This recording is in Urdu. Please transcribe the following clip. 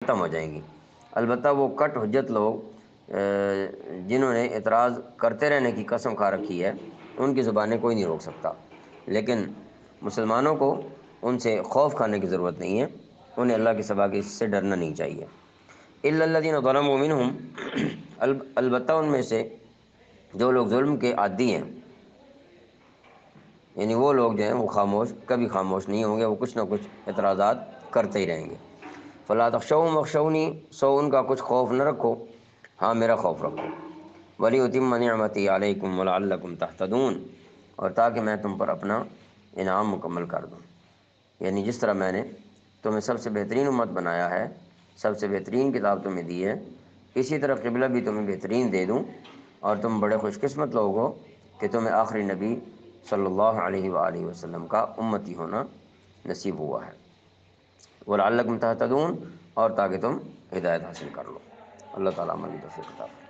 ختم ہو جائیں گی۔ البتہ وہ کٹ حجت لوگ جنہوں نے اعتراض کرتے رہنے کی قسم کھا رکھی ہے، ان کی زبانیں کوئی نہیں روک سکتا، لیکن مسلمانوں کو ان سے خوف کھانے کی ضرورت نہیں ہے، انہیں اللہ کے سوا کسی سے ڈرنا نہیں چاہیے۔ الا الذین ظلموا منہم، البتہ ان میں سے جو لوگ ظلم کے عادی ہیں، یعنی وہ لوگ جو ہیں وہ کبھی خاموش نہیں ہوں گے، وہ کچھ نہ کچھ اعتراضات کرتے ہی رہیں گے۔ فلا تخشوهم واخشونی، سو ان کا کچھ خوف نہ رکھو، ہاں میرا خوف رکھو۔ ولیتم نعمتی علیکم ولعلکم تہتدون، اور تاکہ میں تم پر اپنا انعام مکمل کر دوں، یعنی جس طرح میں نے تمہیں سب سے بہترین امت بنایا ہے، سب سے بہترین کتاب تمہیں دی ہے، اسی طرح قبلہ بھی تمہیں بہترین دے دوں، اور تم بڑے خوش قسمت لوگ ہو کہ تمہیں آخری نبی صلی اللہ علیہ وآلہ وسلم کا امتی ہونا نصیب ہوا ہے۔ وَلَعَلَّكُمْ تَهْتَدُونَ، اور تاکہ تم ہدایت حاصل کر لو۔ اللہ تعالیٰ عملی توفیق عطا فرمائے۔